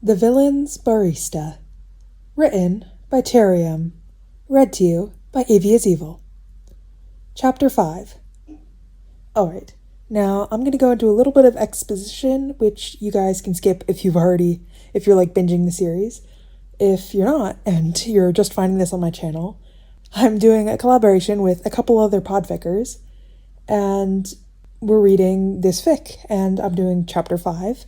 The Villain's Barista. Written by Cherraim. Read to you by Evie is Evil. Chapter 5. Alright, now I'm going to go into a little bit of exposition, which you guys can skip if you're like binging the series. If you're not, and you're just finding this on my channel, I'm doing a collaboration with a couple other podficcers, and we're reading this fic, and I'm doing Chapter 5.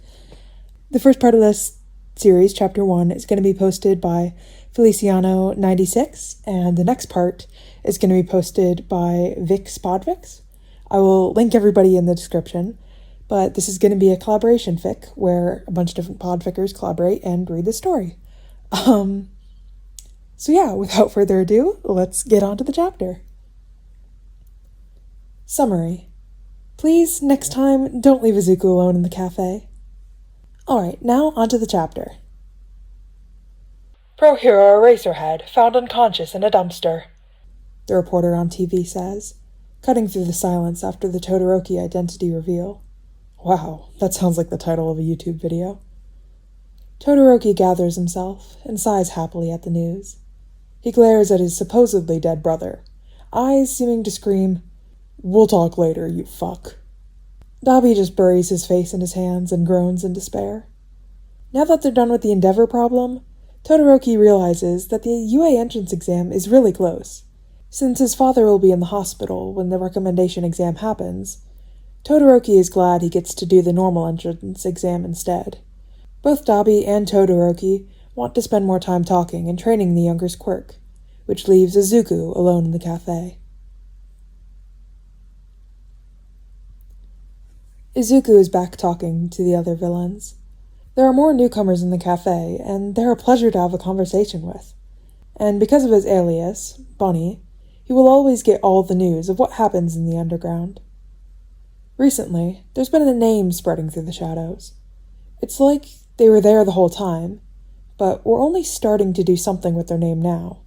The first part of this series, Chapter 1, is going to be posted by Feliciano96, and the next part is going to be posted by Vix Podfics. I will link everybody in the description, but this is going to be a collaboration fic where a bunch of different podfickers collaborate and read the story. So yeah, without further ado, let's get on to the chapter. Summary. Please, next time, don't leave Izuku alone in the cafe. Alright, now onto the chapter. Pro hero Eraserhead found unconscious in a dumpster, the reporter on TV says, cutting through the silence after the Todoroki identity reveal. Wow, that sounds like the title of a YouTube video. Todoroki gathers himself and sighs happily at the news. He glares at his supposedly dead brother, eyes seeming to scream, "We'll talk later, you fuck." Dabi just buries his face in his hands and groans in despair. Now that they're done with the Endeavor problem, Todoroki realizes that the UA entrance exam is really close. Since his father will be in the hospital when the recommendation exam happens, Todoroki is glad he gets to do the normal entrance exam instead. Both Dabi and Todoroki want to spend more time talking and training the younger's quirk, which leaves Izuku alone in the cafe. Izuku is back talking to the other villains. There are more newcomers in the cafe, and they're a pleasure to have a conversation with. And because of his alias, Bunny, he will always get all the news of what happens in the underground. Recently, there's been a name spreading through the shadows. It's like they were there the whole time, but we're only starting to do something with their name now.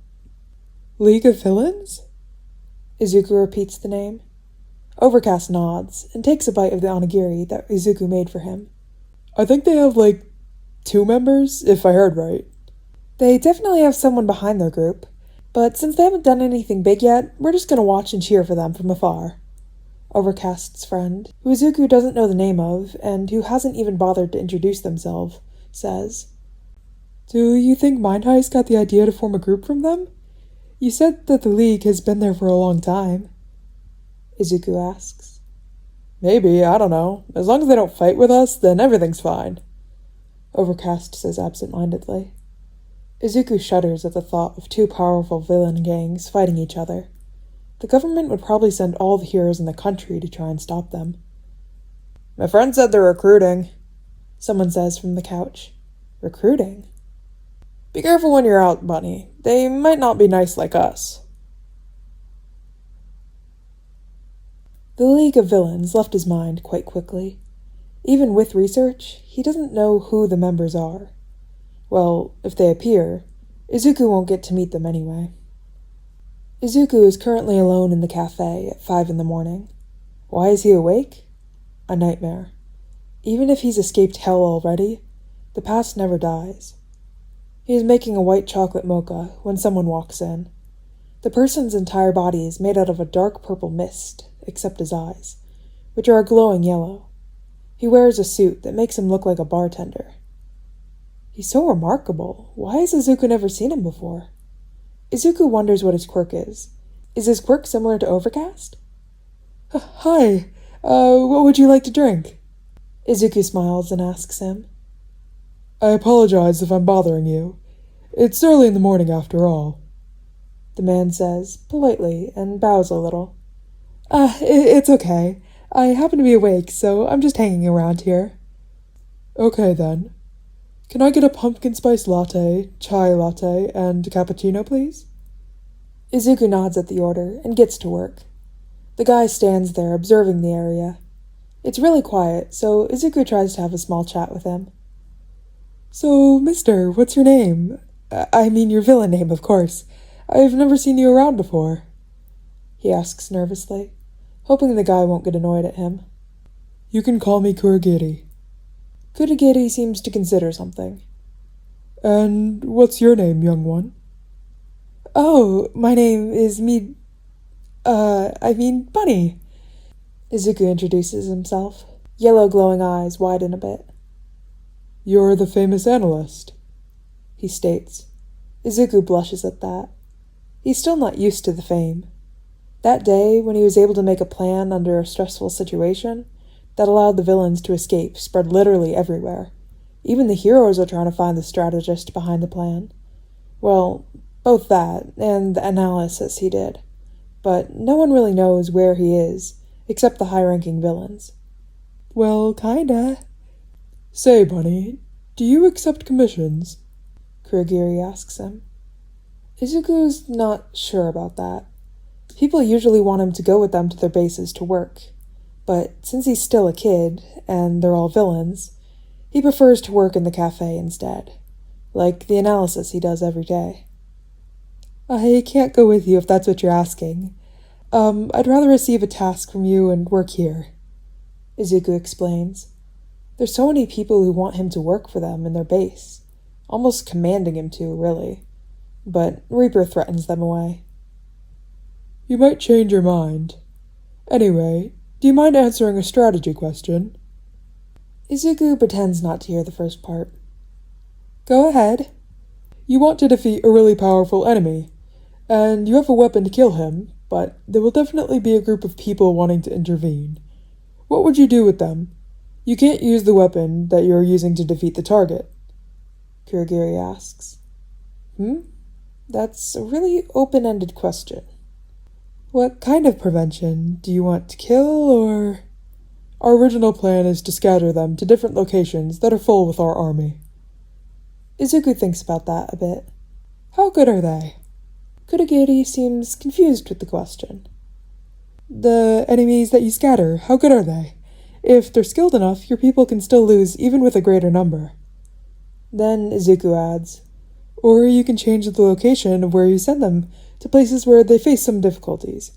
League of Villains? Izuku repeats the name. Overcast nods and takes a bite of the onigiri that Izuku made for him. I think they have, 2 members, if I heard right. They definitely have someone behind their group, but since they haven't done anything big yet, we're just gonna watch and cheer for them from afar. Overcast's friend, who Izuku doesn't know the name of, and who hasn't even bothered to introduce themselves, says, "Do you think Mind Heist got the idea to form a group from them? You said that the League has been there for a long time." Izuku asks. "Maybe, I don't know. As long as they don't fight with us, then everything's fine," Overcast says absent-mindedly. Izuku shudders at the thought of 2 powerful villain gangs fighting each other. The government would probably send all the heroes in the country to try and stop them. "My friend said they're recruiting," someone says from the couch. "Recruiting?" "Be careful when you're out, Bunny. They might not be nice like us." The League of Villains left his mind quite quickly. Even with research, he doesn't know who the members are. Well, if they appear, Izuku won't get to meet them anyway. Izuku is currently alone in the cafe at 5 in the morning. Why is he awake? A nightmare. Even if he's escaped hell already, the past never dies. He is making a white chocolate mocha when someone walks in. The person's entire body is made out of a dark purple mist, except his eyes, which are a glowing yellow. He wears a suit that makes him look like a bartender. He's so remarkable. Why has Izuku never seen him before? Izuku wonders what his quirk is. Is his quirk similar to Overcast? "Hi, what would you like to drink?" Izuku smiles and asks him. "I apologize if I'm bothering you. It's early in the morning after all," the man says, politely, and bows a little. It's okay. I happen to be awake, so I'm just hanging around here." "Okay, then. Can I get a pumpkin spice latte, chai latte, and a cappuccino, please?" Izuku nods at the order and gets to work. The guy stands there observing the area. It's really quiet, so Izuku tries to have a small chat with him. "So, mister, what's your name? I mean your villain name, of course. I've never seen you around before," he asks nervously, hoping the guy won't get annoyed at him. "You can call me Kurogiri." Kurogiri seems to consider something. And what's your name, young one? Oh, my name is Bunny. Izuku introduces himself. Yellow glowing eyes widen a bit. You're the famous analyst, he states. Izuku blushes at that. He's still not used to the fame. That day, when he was able to make a plan under a stressful situation that allowed the villains to escape, spread literally everywhere. Even the heroes are trying to find the strategist behind the plan. Well, both that and the analysis he did. But no one really knows where he is, except the high-ranking villains. Well, kinda. Say, Bunny, do you accept commissions? Kurogiri asks him. Izuku's not sure about that. People usually want him to go with them to their bases to work. But since he's still a kid, and they're all villains, he prefers to work in the cafe instead. Like the analysis he does every day. I can't go with you if that's what you're asking. I'd rather receive a task from you and work here, Izuku explains. There's so many people who want him to work for them in their base, almost commanding him to, really. But Reaper threatens them away. You might change your mind. Anyway, do you mind answering a strategy question? Izuku pretends not to hear the first part. Go ahead. You want to defeat a really powerful enemy, and you have a weapon to kill him, but there will definitely be a group of people wanting to intervene. What would you do with them? You can't use the weapon that you're using to defeat the target, Kurogiri asks. That's a really open-ended question. What kind of prevention? Do you want to kill, or... Our original plan is to scatter them to different locations that are full with our army. Izuku thinks about that a bit. How good are they? Kurogiri seems confused with the question. The enemies that you scatter, how good are they? If they're skilled enough, your people can still lose even with a greater number. Then Izuku adds, or you can change the location of where you send them to places where they face some difficulties.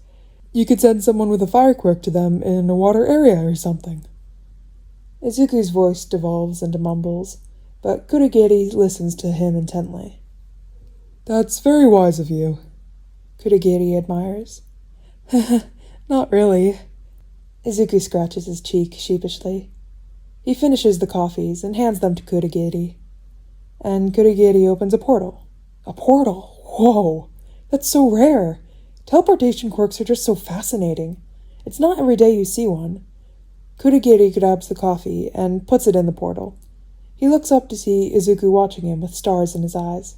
You could send someone with a fire quirk to them in a water area or something. Izuku's voice devolves into mumbles, but Kurogiri listens to him intently. That's very wise of you, Kurogiri admires. Not really. Izuku scratches his cheek sheepishly. He finishes the coffees and hands them to Kurogiri. And Kurogiri opens a portal. A portal? Whoa! That's so rare! Teleportation quirks are just so fascinating. It's not every day you see one. Kurogiri grabs the coffee and puts it in the portal. He looks up to see Izuku watching him with stars in his eyes.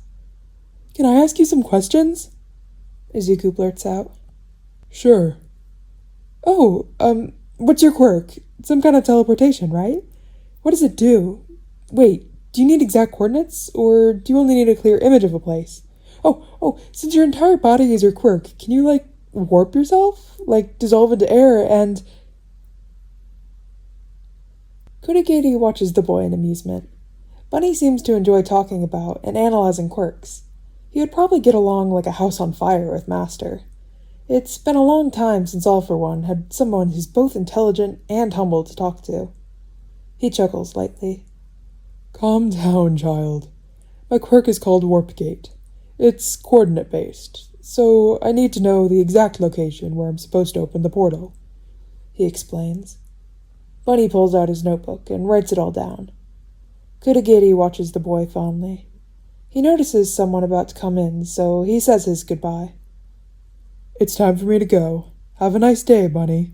Can I ask you some questions? Izuku blurts out. Sure. Oh, what's your quirk? Some kind of teleportation, right? What does it do? Wait, do you need exact coordinates, or do you only need a clear image of a place? Oh, since your entire body is your quirk, can you, warp yourself? Dissolve into air and... Kurogiri watches the boy in amusement. Bunny seems to enjoy talking about and analyzing quirks. He would probably get along like a house on fire with Master. It's been a long time since All for One had someone who's both intelligent and humble to talk to. He chuckles lightly. Calm down, child. My quirk is called Warp Gate. It's coordinate-based, so I need to know the exact location where I'm supposed to open the portal, he explains. Bunny pulls out his notebook and writes it all down. Kurogiri watches the boy fondly. He notices someone about to come in, so he says his goodbye. It's time for me to go. Have a nice day, Bunny.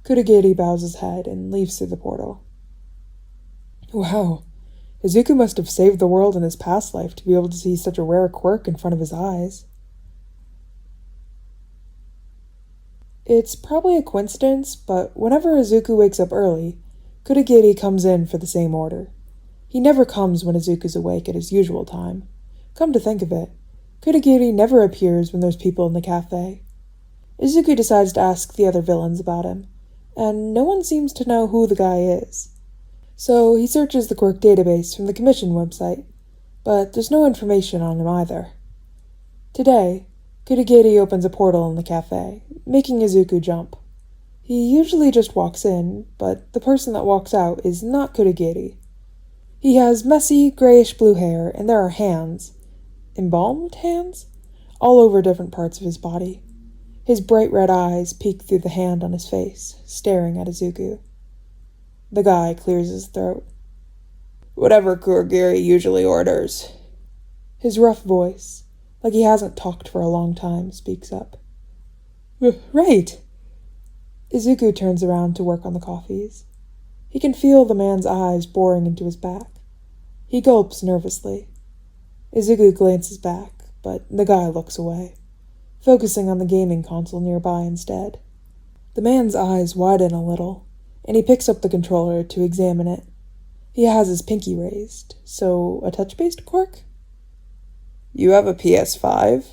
Kurogiri bows his head and leaves through the portal. Wow, Izuku must have saved the world in his past life to be able to see such a rare quirk in front of his eyes. It's probably a coincidence, but whenever Izuku wakes up early, Kurogiri comes in for the same order. He never comes when Izuku's awake at his usual time. Come to think of it, Kurogiri never appears when there's people in the cafe. Izuku decides to ask the other villains about him, and no one seems to know who the guy is. So he searches the quirk database from the commission website, but there's no information on him either. Today, Kurogiri opens a portal in the cafe, making Izuku jump. He usually just walks in, but the person that walks out is not Kurogiri. He has messy, grayish-blue hair, and there are hands, embalmed hands, all over different parts of his body. His bright red eyes peek through the hand on his face, staring at Izuku. The guy clears his throat. Whatever Kurogiri usually orders. His rough voice, like he hasn't talked for a long time, speaks up. Right. Izuku turns around to work on the coffees. He can feel the man's eyes boring into his back. He gulps nervously. Izuku glances back, but the guy looks away, focusing on the gaming console nearby instead. The man's eyes widen a little, and he picks up the controller to examine it. He has his pinky raised, so a touch-based quirk? You have a PS5?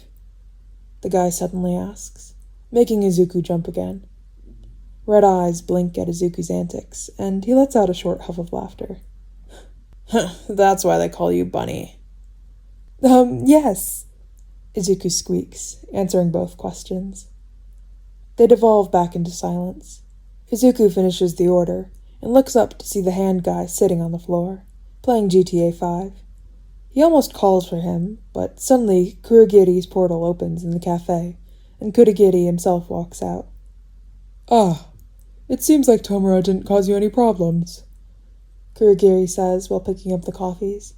The guy suddenly asks, making Izuku jump again. Red eyes blink at Izuku's antics, and he lets out a short huff of laughter. That's why they call you Bunny. Yes, Izuku squeaks, answering both questions. They devolve back into silence. Izuku finishes the order and looks up to see the hand guy sitting on the floor, playing GTA 5. He almost calls for him, but suddenly Kurogiri's portal opens in the cafe, and Kurogiri himself walks out. Ah, it seems like Tomura didn't cause you any problems, Kurogiri says while picking up the coffees.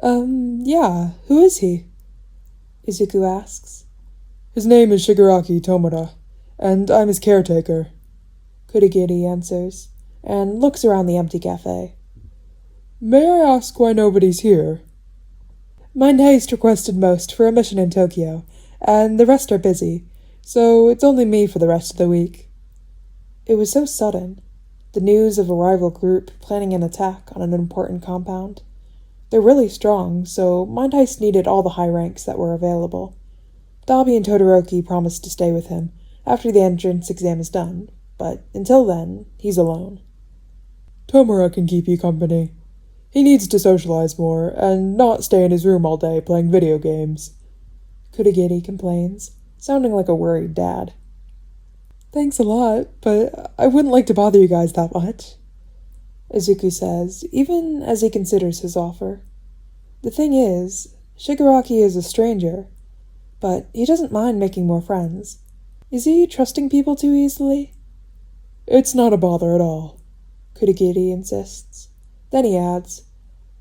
Yeah, who is he? Izuku asks. His name is Shigaraki Tomura, and I'm his caretaker, Kurogiri answers, and looks around the empty cafe. May I ask why nobody's here? Mind Heist requested most for a mission in Tokyo, and the rest are busy, so it's only me for the rest of the week. It was so sudden, the news of a rival group planning an attack on an important compound. They're really strong, so Mind Heist needed all the high ranks that were available. Dabi and Todoroki promised to stay with him after the entrance exam is done, but until then, he's alone. Tomura can keep you company. He needs to socialize more, and not stay in his room all day playing video games, Kurogiri complains, sounding like a worried dad. Thanks a lot, but I wouldn't like to bother you guys that much, Izuku says, even as he considers his offer. The thing is, Shigaraki is a stranger, but he doesn't mind making more friends. Is he trusting people too easily? It's not a bother at all, Kurogiri insists. Then he adds,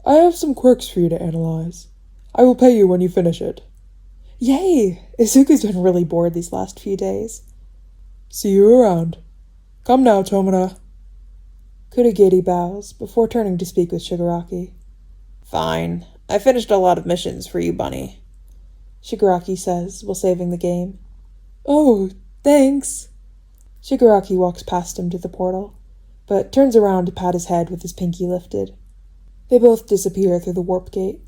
I have some quirks for you to analyze. I will pay you when you finish it. Yay! Izuku's been really bored these last few days. See you around. Come now, Tomura. Kurogiri bows before turning to speak with Shigaraki. Fine. I finished a lot of missions for you, Bunny, Shigaraki says while saving the game. Oh, thanks. Shigaraki walks past him to the portal, but turns around to pat his head with his pinky lifted. They both disappear through the warp gate.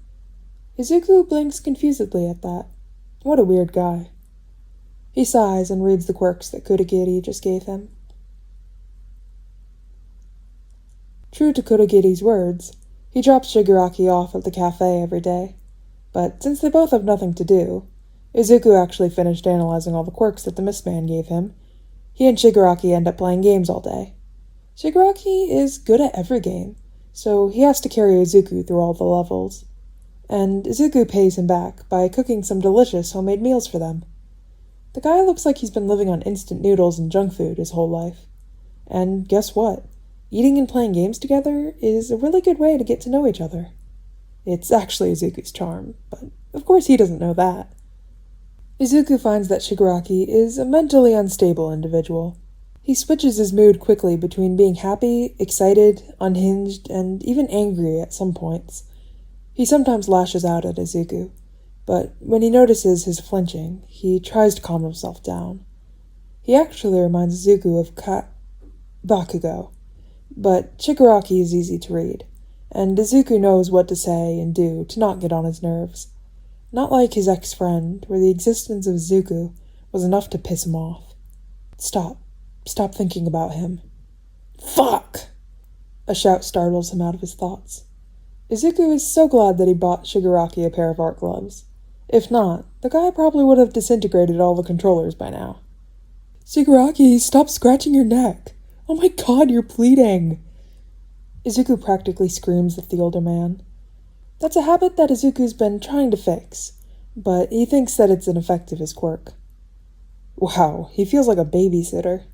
Izuku blinks confusedly at that. What a weird guy. He sighs and reads the quirks that Kurogiri just gave him. True to Kurogiri's words, he drops Shigaraki off at the cafe every day. But since they both have nothing to do, Izuku actually finished analyzing all the quirks that the Mistman gave him. He and Shigaraki end up playing games all day. Shigaraki is good at every game, so he has to carry Izuku through all the levels. And Izuku pays him back by cooking some delicious homemade meals for them. The guy looks like he's been living on instant noodles and junk food his whole life. And guess what? Eating and playing games together is a really good way to get to know each other. It's actually Izuku's charm, but of course he doesn't know that. Izuku finds that Shigaraki is a mentally unstable individual. He switches his mood quickly between being happy, excited, unhinged, and even angry at some points. He sometimes lashes out at Izuku, but when he notices his flinching, he tries to calm himself down. He actually reminds Izuku of Bakugo, but Shigaraki is easy to read, and Izuku knows what to say and do to not get on his nerves. Not like his ex-friend, where the existence of Izuku was enough to piss him off. Stop thinking about him. Fuck! A shout startles him out of his thoughts. Izuku is so glad that he bought Shigaraki a pair of art gloves. If not, the guy probably would have disintegrated all the controllers by now. Shigaraki, stop scratching your neck! Oh my god, you're bleeding! Izuku practically screams at the older man. That's a habit that Izuku's been trying to fix, but he thinks that it's ineffective as quirk. Wow, he feels like a babysitter.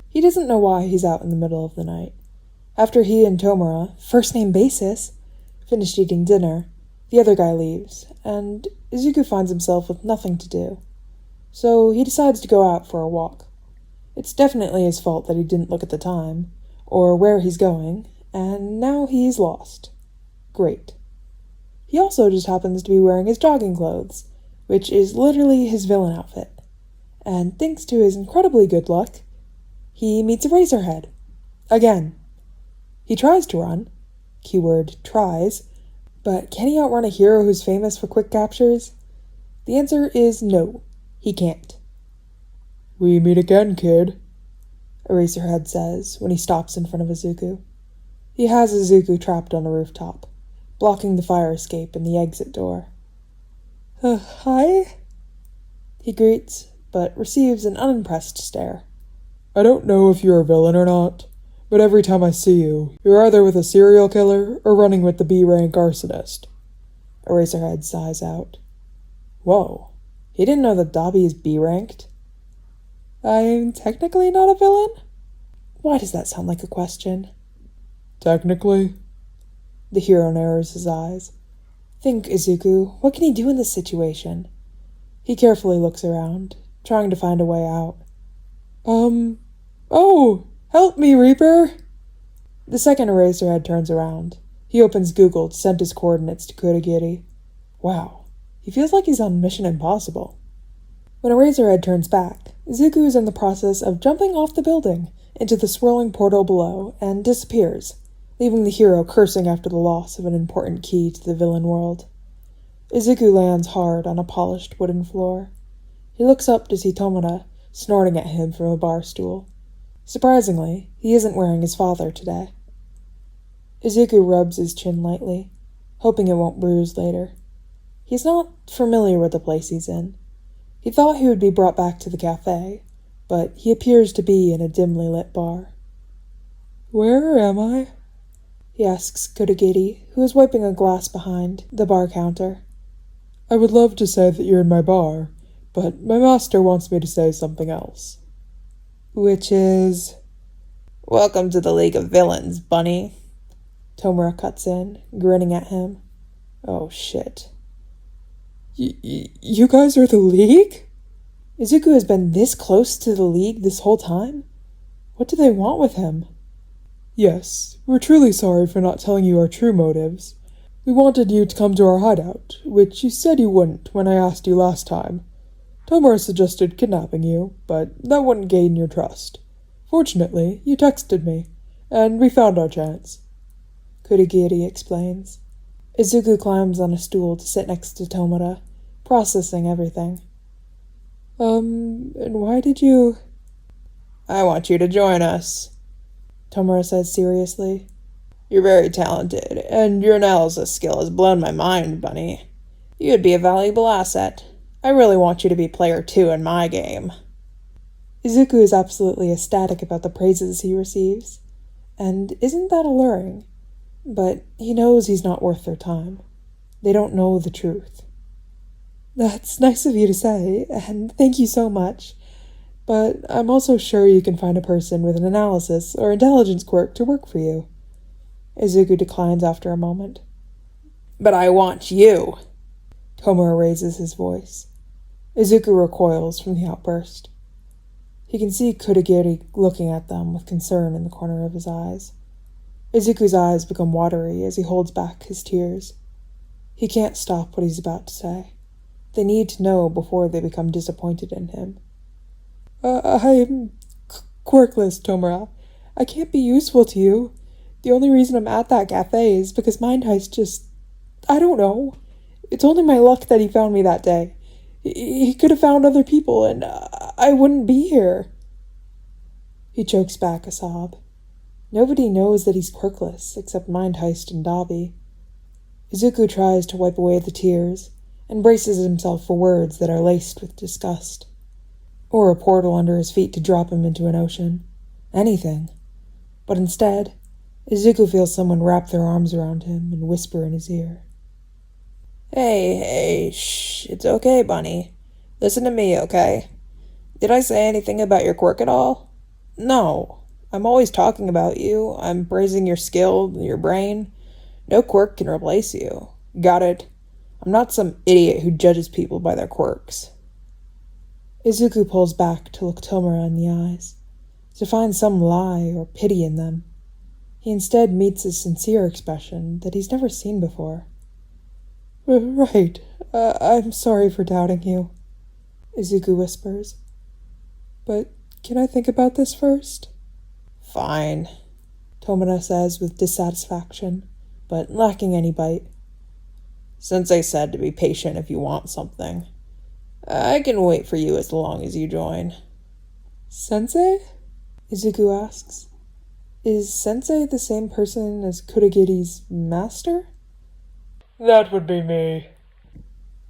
He doesn't know why he's out in the middle of the night. After he and Tomura, first name basis, finished eating dinner, the other guy leaves, and Izuku finds himself with nothing to do. So he decides to go out for a walk. It's definitely his fault that he didn't look at the time, or where he's going, and now he's lost. Great. He also just happens to be wearing his jogging clothes, which is literally his villain outfit. And thanks to his incredibly good luck, he meets Eraserhead. Again. He tries to run. Keyword tries. But can he outrun a hero who's famous for quick captures? The answer is no. He can't. We meet again, kid, Eraserhead says when he stops in front of Izuku. He has Izuku trapped on a rooftop, blocking the fire escape and the exit door. Hi? He greets, but receives an unimpressed stare. I don't know if you're a villain or not, but every time I see you, you're either with a serial killer or running with the B-rank arsonist. Eraserhead sighs out. Whoa, he didn't know that Dabi is B-ranked? I'm technically not a villain? Why does that sound like a question? Technically? The hero narrows his eyes. Think, Izuku, what can he do in this situation? He carefully looks around, trying to find a way out. Oh, help me, Reaper! The second Eraserhead turns around. He opens Google to send his coordinates to Kurogiri. Wow, he feels like he's on Mission Impossible. When Eraserhead turns back, Izuku is in the process of jumping off the building into the swirling portal below and disappears, leaving the hero cursing after the loss of an important key to the villain world. Izuku lands hard on a polished wooden floor. He looks up to see Tomura snorting at him from a bar stool. Surprisingly, he isn't wearing his father today. Izuku rubs his chin lightly, hoping it won't bruise later. He's not familiar with the place he's in. He thought he would be brought back to the cafe, but he appears to be in a dimly lit bar. Where am I? He asks Kurogiri, who is wiping a glass behind the bar counter. I would love to say that you're in my bar, but my master wants me to say something else. Which is... Welcome to the League of Villains, bunny. Tomura cuts in, grinning at him. Oh, shit. You guys are the League? Izuku has been this close to the League this whole time? What do they want with him? Yes, we're truly sorry for not telling you our true motives. We wanted you to come to our hideout, which you said you wouldn't when I asked you last time. Tomura suggested kidnapping you, but that wouldn't gain your trust. Fortunately, you texted me, and we found our chance. Kurogiri explains. Izuku climbs on a stool to sit next to Tomura, processing everything. And why did you... I want you to join us, Tomura says seriously. You're very talented, and your analysis skill has blown my mind, bunny. You'd be a valuable asset. I really want you to be player 2 in my game. Izuku is absolutely ecstatic about the praises he receives. And isn't that alluring? But he knows he's not worth their time. They don't know the truth. That's nice of you to say, and thank you so much. But I'm also sure you can find a person with an analysis or intelligence quirk to work for you. Izuku declines after a moment. But I want you! Tomura raises his voice. Izuku recoils from the outburst. He can see Kurogiri looking at them with concern in the corner of his eyes. Izuku's eyes become watery as he holds back his tears. He can't stop what he's about to say. They need to know before they become disappointed in him. I'm quirkless, Tomura. I can't be useful to you. The only reason I'm at that cafe is because Mind Heist just... I don't know. It's only my luck that he found me that day. He could have found other people, and I wouldn't be here. He chokes back a sob. Nobody knows that he's quirkless, except Mind Heist and Dabi. Izuku tries to wipe away the tears, and braces himself for words that are laced with disgust. Or a portal under his feet to drop him into an ocean. anything. But instead, Izuku feels someone wrap their arms around him and whisper in his ear. Hey, shh, it's okay, Bunny. Listen to me, okay? Did I say anything about your quirk at all? No. I'm always talking about you. I'm praising your skill, your brain. No quirk can replace you. Got it? I'm not some idiot who judges people by their quirks. Izuku pulls back to look Tomura in the eyes, to find some lie or pity in them. He instead meets a sincere expression that he's never seen before. Right, I'm sorry for doubting you, Izuku whispers. But can I think about this first? Fine, Tomura says with dissatisfaction, but lacking any bite. Sensei said to be patient if you want something. I can wait for you as long as you join. Sensei? Izuku asks. Is Sensei the same person as Kurogiri's master? That would be me.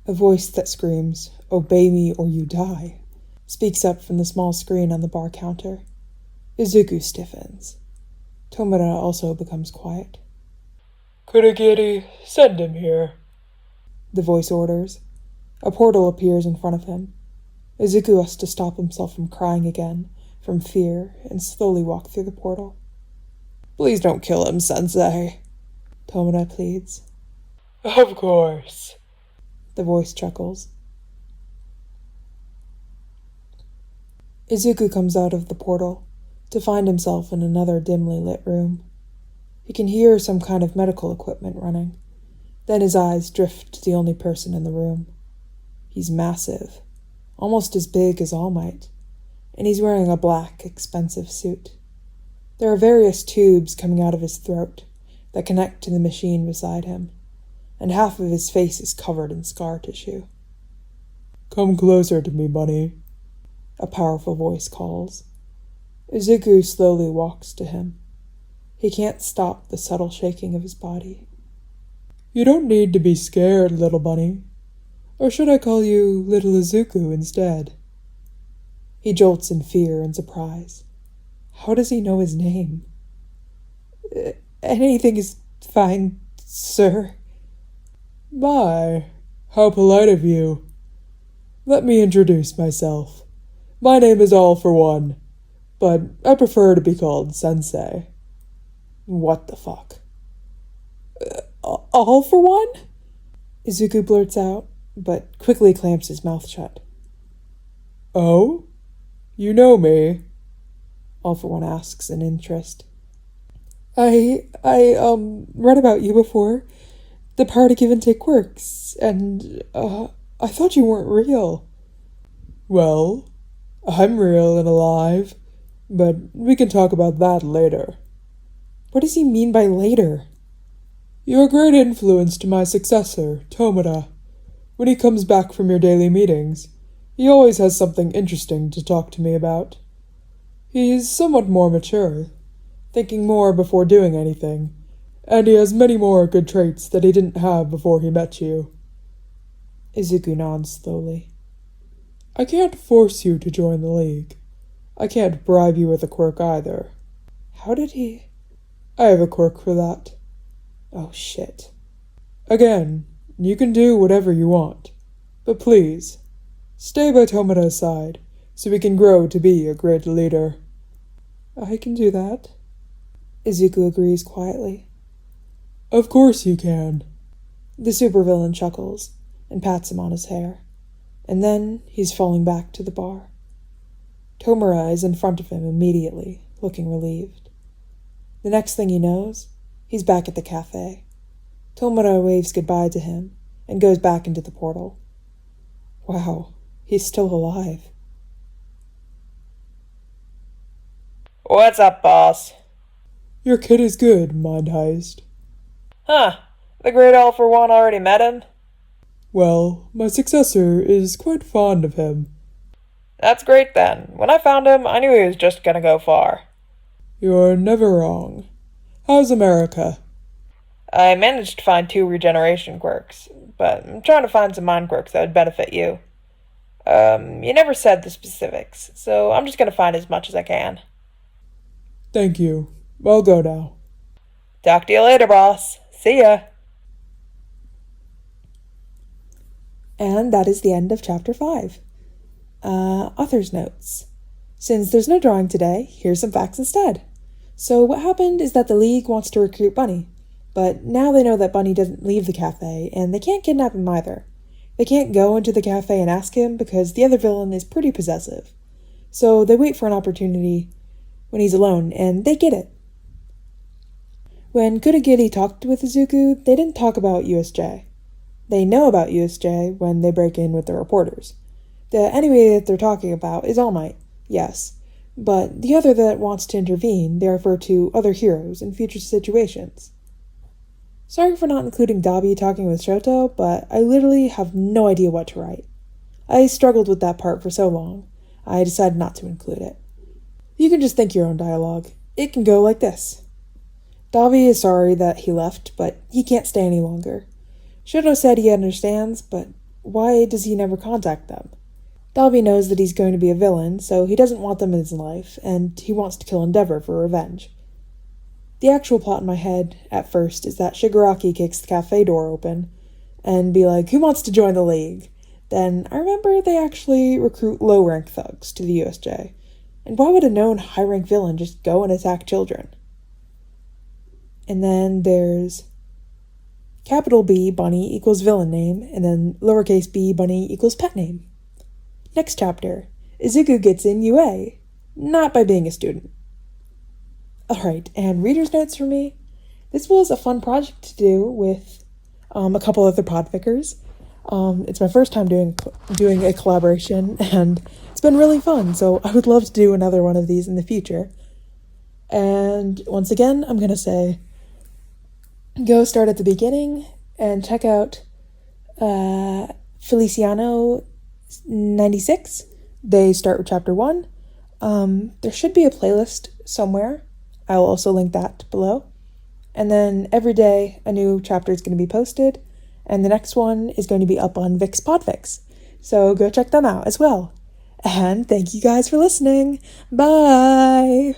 A voice that screams, "Obey me or you die," speaks up from the small screen on the bar counter. Izuku stiffens. Tomura also becomes quiet. Kurogiri, send him here. The voice orders. A portal appears in front of him. Izuku has to stop himself from crying again, from fear, and slowly walk through the portal. Please don't kill him, Sensei, Tomura pleads. Of course. The voice chuckles. Izuku comes out of the portal to find himself in another dimly lit room. He can hear some kind of medical equipment running. Then his eyes drift to the only person in the room. He's massive, almost as big as All Might, and he's wearing a black, expensive suit. There are various tubes coming out of his throat that connect to the machine beside him, and half of his face is covered in scar tissue. Come closer to me, Bunny, a powerful voice calls. Izuku slowly walks to him. He can't stop the subtle shaking of his body. You don't need to be scared, little bunny. Or should I call you Little Izuku instead? He jolts in fear and surprise. How does he know his name? Anything is fine, sir. My, how polite of you. Let me introduce myself. My name is All for One, but I prefer to be called Sensei. What the fuck? All for One? Izuku blurts out, but quickly clamps his mouth shut. Oh? You know me? All for One asks in interest. I read about you before. The power to give and take quirks, and, I thought you weren't real. Well, I'm real and alive, but we can talk about that later. What does he mean by later? You're a great influence to my successor, Tomura. When he comes back from your daily meetings, he always has something interesting to talk to me about. He's somewhat more mature, thinking more before doing anything, and he has many more good traits that he didn't have before he met you. Izuku nods slowly. I can't force you to join the League. I can't bribe you with a quirk either. How did he? I have a quirk for that. Oh, shit. Again, you can do whatever you want, but please, stay by Tomura's side so we can grow to be a great leader. I can do that. Izuku agrees quietly. Of course you can. The supervillain chuckles and pats him on his hair, and then he's falling back to the bar. Tomura is in front of him immediately, looking relieved. The next thing he knows, he's back at the cafe. Tomura waves goodbye to him and goes back into the portal. Wow, he's still alive. What's up, boss? Your kid is good, Mind Heist. Huh, the great All for One already met him? Well, my successor is quite fond of him. That's great then. When I found him, I knew he was just gonna go far. You're never wrong. How's America? I managed to find 2 regeneration quirks, but I'm trying to find some mind quirks that would benefit you. You never said the specifics, so I'm just gonna find as much as I can. Thank you. I'll go now. Talk to you later, boss. See ya. And that is the end of Chapter 5. Author's notes. Since there's no drawing today, here's some facts instead. So what happened is that the League wants to recruit Bunny, but now they know that Bunny doesn't leave the cafe, and they can't kidnap him either. They can't go into the cafe and ask him because the other villain is pretty possessive. So they wait for an opportunity when he's alone, and they get it. When Kurogiri talked with Izuku, they didn't talk about USJ. They know about USJ when they break in with the reporters. The enemy that they're talking about is All Might, yes, but the other that wants to intervene, they refer to other heroes in future situations. Sorry for not including Dabi talking with Shoto, but I literally have no idea what to write. I struggled with that part for so long, I decided not to include it. You can just think your own dialogue. It can go like this. Dabi is sorry that he left, but he can't stay any longer. Shoto said he understands, but why does he never contact them? Dabi knows that he's going to be a villain, so he doesn't want them in his life, and he wants to kill Endeavor for revenge. The actual plot in my head, at first, is that Shigaraki kicks the cafe door open, and be like, who wants to join the League? Then I remember they actually recruit low-rank thugs to the USJ, and why would a known high-rank villain just go and attack children? And then there's capital B Bunny equals villain name, and then lowercase b Bunny equals pet name. Next chapter, Izuku gets in UA, not by being a student. Alright, and reader's notes for me. This was a fun project to do with a couple other podficcers. It's my first time doing a collaboration, and it's been really fun, so I would love to do another one of these in the future. And once again, I'm going to say, go start at the beginning and check out Feliciano 96. They start with chapter 1. There should be a playlist somewhere. I will also link that below. And then every day a new chapter is going to be posted, and the next one is going to be up on Vic's Podfics. So go check them out as well. And thank you guys for listening. Bye!